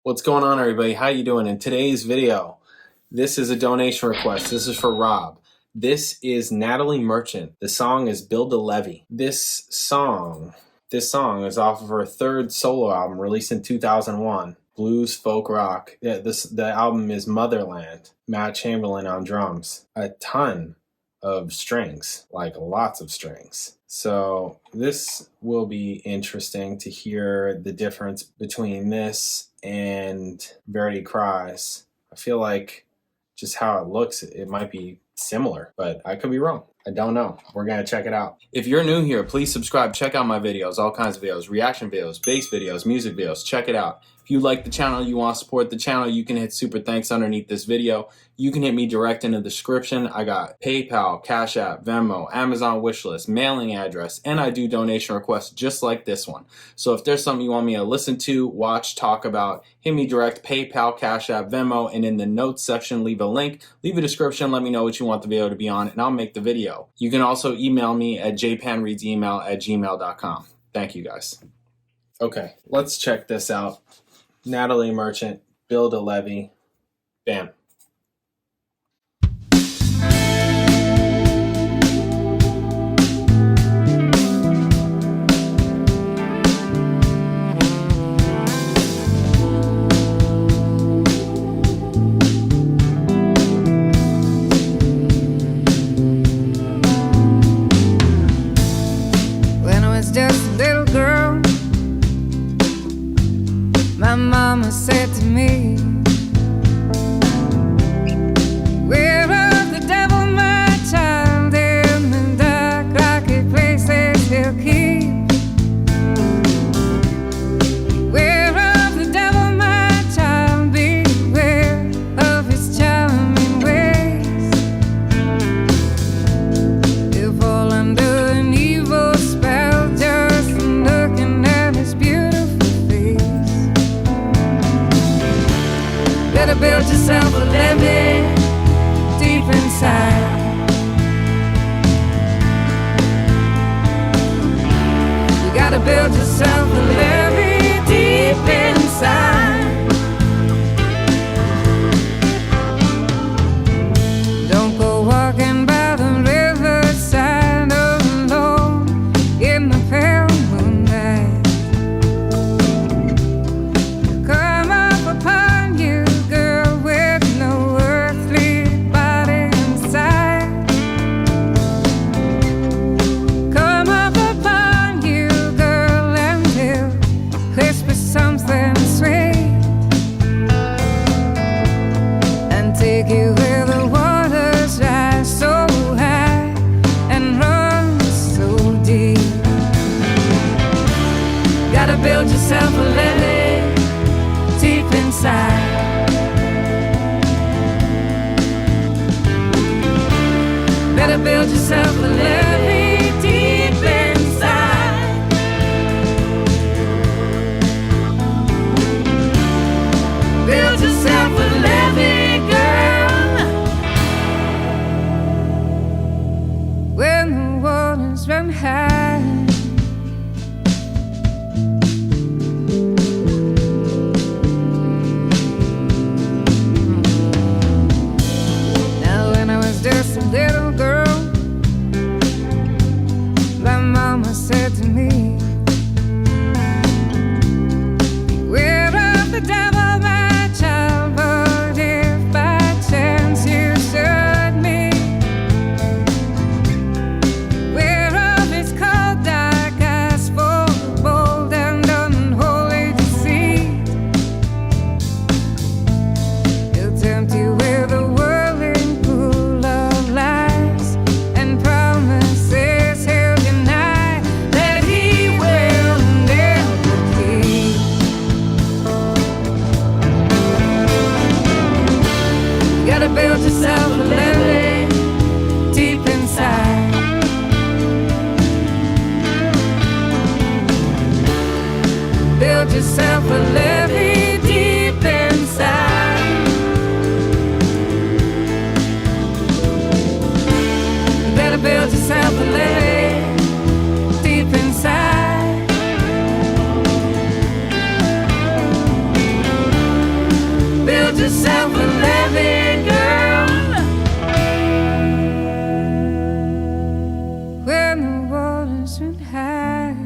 What's going on, everybody? How you doing? In today's video, this is a donation request. This is for Rob. This is Natalie Merchant. The song is Build a Levee. This song is off of her third solo album released in 2001. Blues, folk, rock. Yeah, the album is Motherland. Matt Chamberlain on drums. A ton of strings, like lots of strings. So this will be interesting to hear the difference between this and Verity Cries. I feel like just how it looks, it might be similar, but I could be wrong. I don't know. We're going to check it out. If you're new here, please subscribe. Check out my videos, all kinds of videos, reaction videos, bass videos, music videos. Check it out. If you like the channel, you want to support the channel, you can hit super thanks underneath this video. You can hit me direct in the description. I got PayPal, Cash App, Venmo, Amazon wishlist, mailing address, and I do donation requests just like this one. So if there's something you want me to listen to, watch, talk about, hit me direct, PayPal, Cash App, Venmo, and in the notes section, leave a link, leave a description, let me know what you want the video to be on, and I'll make the video. You can also email me at jpanreadsemail@gmail.com. Thank you guys. Okay, let's check this out. Natalie Merchant, Build a Levee. Bam. When I was just a little girl, my mama said to me, "Beware of the devil, my child, in the dark, rocky places he'll keep. Beware of the devil, my child, beware of his charming ways. You'll fall under an evil spell just from looking at his beautiful face. Better build yourself a levee deep inside. You gotta build yourself a levee deep inside. Don't go walking by the riverside alone in the pale moonlight. Come up upon you, girl, with no earthly body inside. Come up upon you, girl, and he'll whisper something sweet and take you where the waters rise so high and run so deep. Gotta build yourself a levee deep inside. Better build yourself a levee deep inside. Build yourself a levee, girl, when the waters run high. Now when I was just a little girl, my mama said to me, "Beware of the devil, my child, but if by chance you should meet, beware of his cold dark eyes full of bold and unholy deceit. He'll tempt you with a whirling pool of lies and promises he'll deny that he will never keep. You gotta build yourself a levee deep inside. Build yourself a levee deep inside. You gotta build yourself a levee deep inside. yourself a Levee, girl. When the waters run high,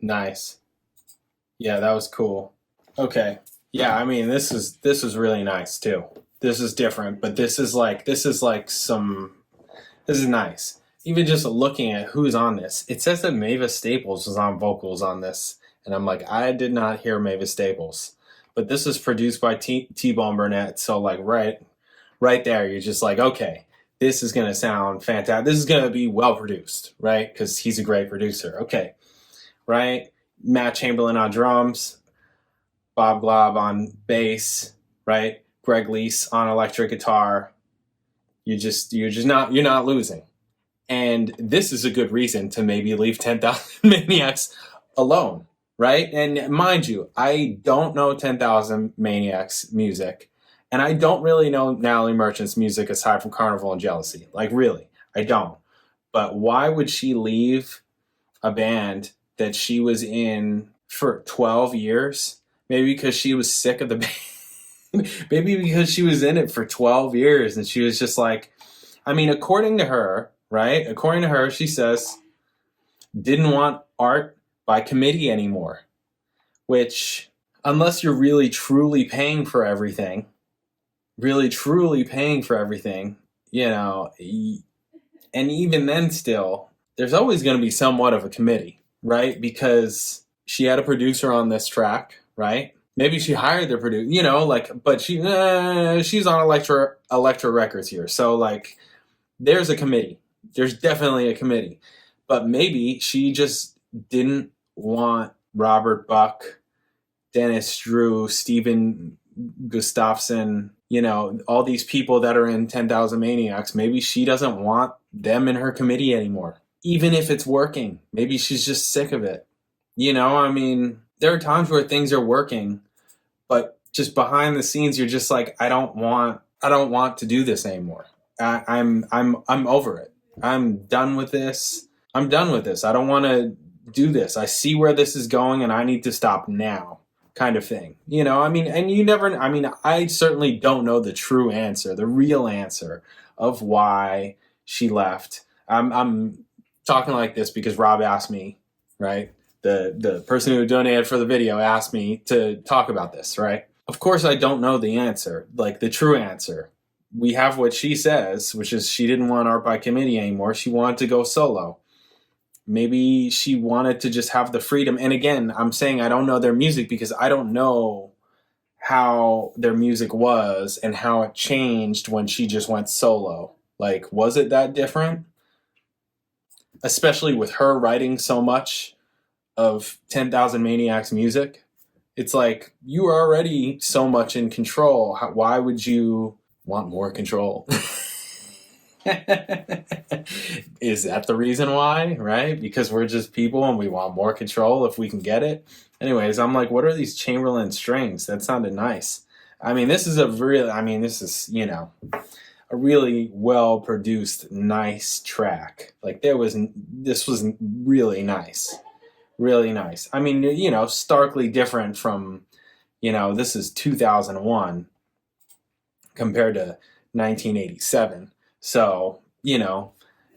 Nice. Yeah, that was cool. Okay. Yeah, I mean, this is really nice too. This is different, but this is nice. Even just looking at who's on this, it says that Mavis Staples was on vocals on this, and I'm like, I did not hear Mavis Staples, but this is produced by T-Bone Burnett, so like right there, you're just like, okay, this is gonna sound fantastic. This is gonna be well produced, right? Because he's a great producer. Okay. Right? Matt Chamberlain on drums, Bob Glaub on bass, right? Greg Lease on electric guitar. You're not losing. And this is a good reason to maybe leave 10,000 Maniacs alone, right? And mind you, I don't know 10,000 Maniacs music, and I don't really know Natalie Merchant's music aside from Carnival and Jealousy. Like, really, I don't. But why would she leave a band that she was in for 12 years? Maybe because she was sick of the band. Maybe because she was in it for 12 years and she was just like, I mean, according to her, right? According to her, she says, didn't want art by committee anymore. Which, unless you're really truly paying for everything, you know, and even then still, there's always going to be somewhat of a committee. Right? Because she had a producer on this track, right? Maybe she hired the producer, you know, like, but she's on Elektra Records here. So, like, there's a committee. There's definitely a committee. But maybe she just didn't want Robert Buck, Dennis Drew, Steven Gustafson, you know, all these people that are in 10,000 Maniacs. Maybe she doesn't want them in her committee anymore. Even if it's working, maybe she's just sick of it. You know, I mean, there are times where things are working, but just behind the scenes, you're just like, I don't want to do this anymore. I'm over it. I'm done with this. I don't want to do this. I see where this is going and I need to stop now, kind of thing. You know, I mean, and I certainly don't know the true answer, the real answer of why she left. I'm talking like this because Rob asked me, right? The person who donated for the video asked me to talk about this, right? Of course, I don't know the answer, like the true answer. We have what she says, which is she didn't want art by committee anymore. She wanted to go solo. Maybe she wanted to just have the freedom. And again, I'm saying I don't know their music because I don't know how their music was and how it changed when she just went solo. Like, was it that different? Especially with her writing so much of 10,000 Maniacs music. It's like, you are already so much in control. Why would you want more control? Is that the reason why, right? Because we're just people and we want more control if we can get it. Anyways, I'm like, what are these Chamberlain strings? That sounded nice. I mean, this is, you know, a really well-produced, nice track. Like, this was really nice. Really nice. I mean, you know, starkly different from, you know, this is 2001 compared to 1987. So, you know,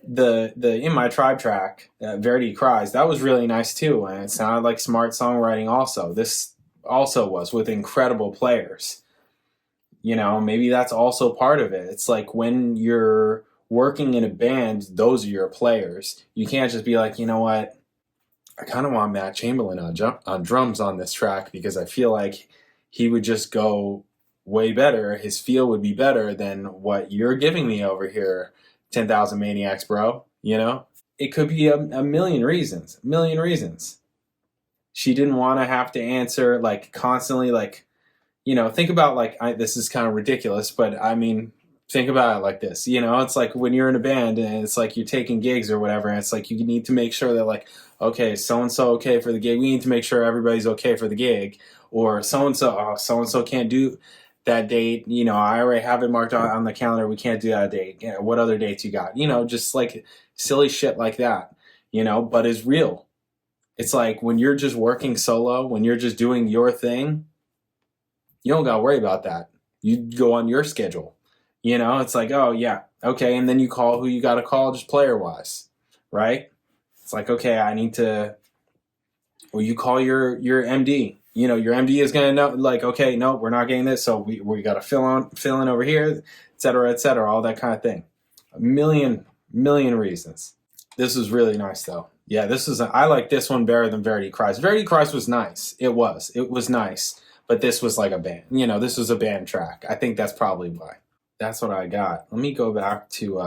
the In My Tribe track, Verity Cries, that was really nice too. And it sounded like smart songwriting also. This also was with incredible players. You know, maybe that's also part of it. It's like when you're working in a band, those are your players. You can't just be like, you know what, I kind of want Matt Chamberlain on drums on this track, because I feel like he would just go way better. His feel would be better than what you're giving me over here, 10,000 Maniacs, bro. You know? It could be a million reasons. A million reasons. She didn't want to have to answer, like, constantly, like, you know, think about, like, this is kind of ridiculous, but I mean, think about it like this. You know, it's like when you're in a band and it's like you're taking gigs or whatever, and it's like you need to make sure that, like, okay, so-and-so okay for the gig. We need to make sure everybody's okay for the gig. Or so-and-so can't do that date. You know, I already have it marked on the calendar. We can't do that date. You know, what other dates you got? You know, just like silly shit like that, you know, but it's real. It's like when you're just working solo, when you're just doing your thing, you don't got to worry about that. You go on your schedule. You know, it's like, oh, yeah, okay. And then you call who you got to call just player-wise, right? It's like, okay, I need to, or you call your MD. You know, your MD is going to know, like, okay, no, we're not getting this, so we got to fill in over here, et cetera, all that kind of thing. A million reasons. This was really nice, though. Yeah, I like this one better than Verity Cries. Verity Cries was nice. It was nice. But this was like a band. You know, this was a band track. I think that's probably why. That's what I got. Let me go back to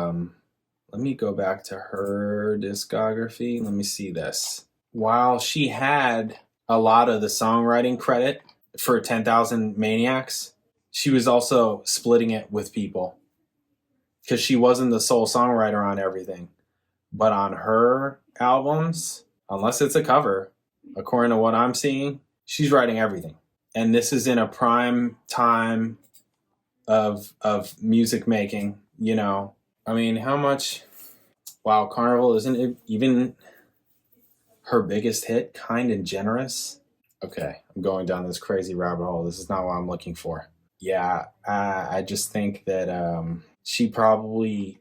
her discography. Let me see this. While she had a lot of the songwriting credit for 10,000 Maniacs, she was also splitting it with people, because she wasn't the sole songwriter on everything. But on her albums, unless it's a cover, according to what I'm seeing, she's writing everything. And this is in a prime time of music making, you know. I mean, how much... Wow, Carnival isn't it even her biggest hit, Kind and Generous? Okay, I'm going down this crazy rabbit hole. This is not what I'm looking for. Yeah, I just think that she probably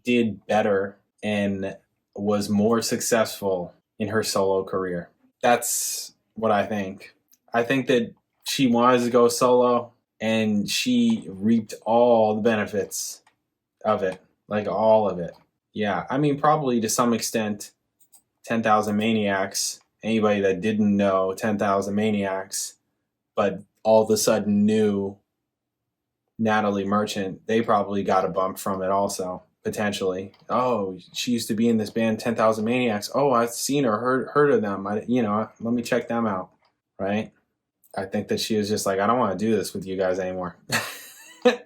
did better and was more successful in her solo career. That's what I think. I think that she wanted to go solo, and she reaped all the benefits of it, like all of it. Yeah, I mean, probably to some extent, 10,000 Maniacs, anybody that didn't know 10,000 Maniacs, but all of a sudden knew Natalie Merchant, they probably got a bump from it also, potentially. Oh, she used to be in this band 10,000 Maniacs. Oh, I've seen her, heard of them. Let me check them out, right? I think that she was just like, I don't want to do this with you guys anymore. I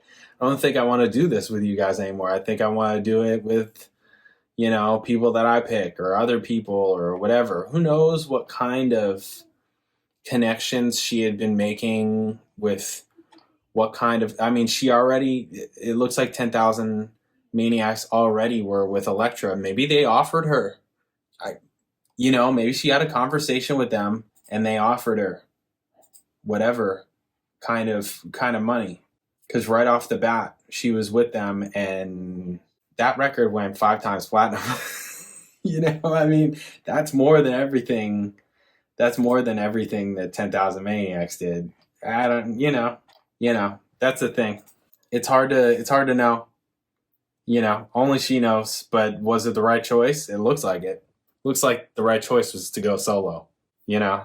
don't think I want to do this with you guys anymore. I think I want to do it with, you know, people that I pick or other people or whatever. Who knows what kind of connections she had been making with what kind of... I mean, she already... It looks like 10,000 Maniacs already were with Elektra. Maybe they offered her. Maybe she had a conversation with them and they offered her whatever kind of money, because right off the bat she was with them and that record went 5 times platinum. You know, I mean, that's more than everything that 10,000 Maniacs did. I don't, you know, that's the thing. It's hard to know, you know, only she knows. But was it the right choice? It looks like it. Looks like the right choice was to go solo, you know.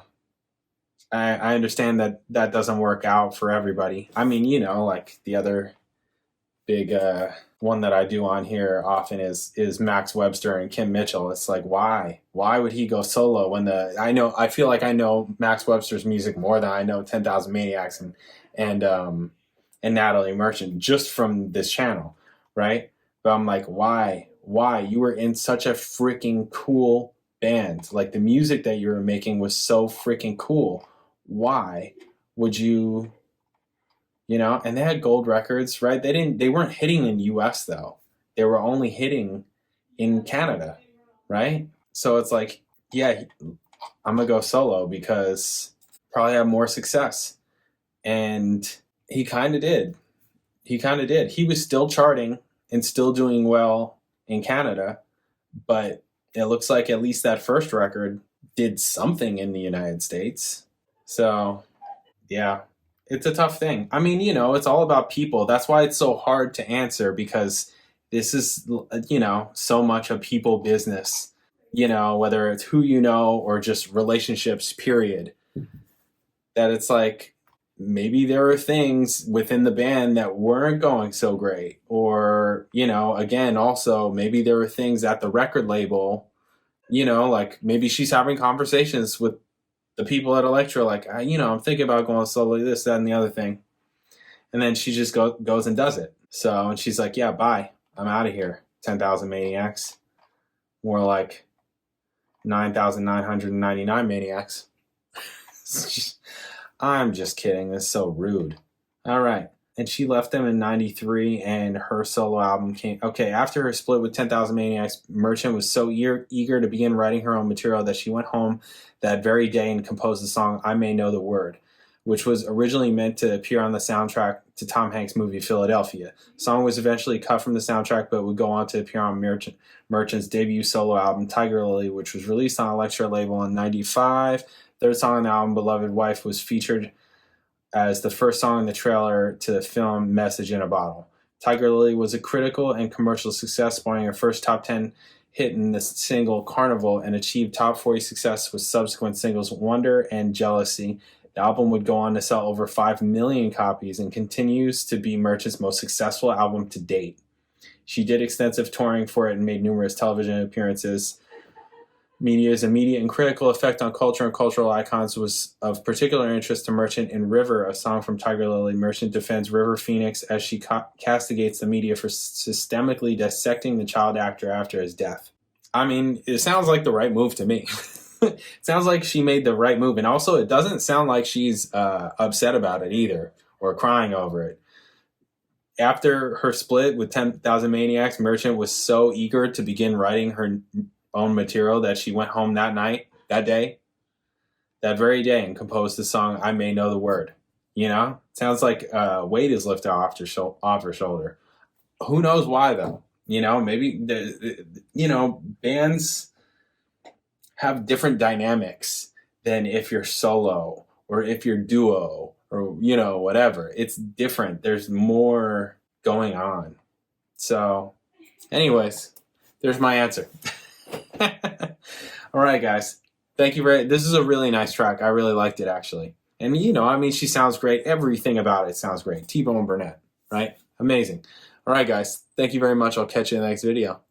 I understand that doesn't work out for everybody. I mean, you know, like the other big one that I do on here often is Max Webster and Kim Mitchell. It's like, why would he go solo when I feel like I know Max Webster's music more than I know 10,000 Maniacs and Natalie Merchant just from this channel, right? But I'm like, why? You were in such a freaking cool band. Like, the music that you were making was so freaking cool. Why would you, you know? And they had gold records, right? They weren't hitting in US though. They were only hitting in Canada, right? So it's like, yeah, I'm gonna go solo because probably have more success. And he kind of did. He was still charting and still doing well in Canada, but it looks like at least that first record did something in the United States. So, yeah, it's a tough thing. I mean, you know, it's all about people. That's why it's so hard to answer, because this is, you know, so much a people business. you know, whether it's who you know or just relationships, period, that it's like maybe there are things within the band that weren't going so great. Or, you know, again, also maybe there were things at the record label, you know, like maybe she's having conversations with the people at Elektra, like, you know, I'm thinking about going solo, this, that, and the other thing. And then she just goes and does it. So, and she's like, yeah, bye. I'm out of here. 10,000 Maniacs. More like 9,999 Maniacs. I'm just kidding. That's so rude. All right. And she left them in 93, and her solo album came. Okay, after her split with 10,000 Maniacs, Merchant was so eager to begin writing her own material that she went home that very day and composed the song I May Know the Word, which was originally meant to appear on the soundtrack to Tom Hanks' movie Philadelphia. The song was eventually cut from the soundtrack, but would go on to appear on Merchant's debut solo album, Tiger Lily, which was released on Elektra label in 95. Third song on the album, Beloved Wife, was featured as the first song in the trailer to the film Message in a Bottle. Tiger Lily was a critical and commercial success, spawning her first top 10 hit in the single Carnival, and achieved top 40 success with subsequent singles Wonder and Jealousy. The album would go on to sell over 5 million copies and continues to be Merchant's most successful album to date. She did extensive touring for it and made numerous television appearances. Media's immediate and critical effect on culture and cultural icons was of particular interest to Merchant in River, a song from Tiger Lily. Merchant defends River Phoenix as she castigates the media for systemically dissecting the child actor after his death. I mean, it sounds like the right move to me. It sounds like she made the right move. And also, it doesn't sound like she's upset about it either or crying over it. After her split with 10,000 Maniacs, Merchant was so eager to begin writing her own material that she went home that very day, and composed the song I May Know the Word. You know? Sounds like weight is lifted off her shoulder. Who knows why, though? You know, maybe, bands have different dynamics than if you're solo or if you're duo or, you know, whatever. It's different. There's more going on. So, anyways, there's my answer. All right, guys. Thank you this is a really nice track. I really liked it, actually. And, you know, I mean, she sounds great. Everything about it sounds great. T-Bone Burnett, right? Amazing. All right, guys. Thank you very much. I'll catch you in the next video.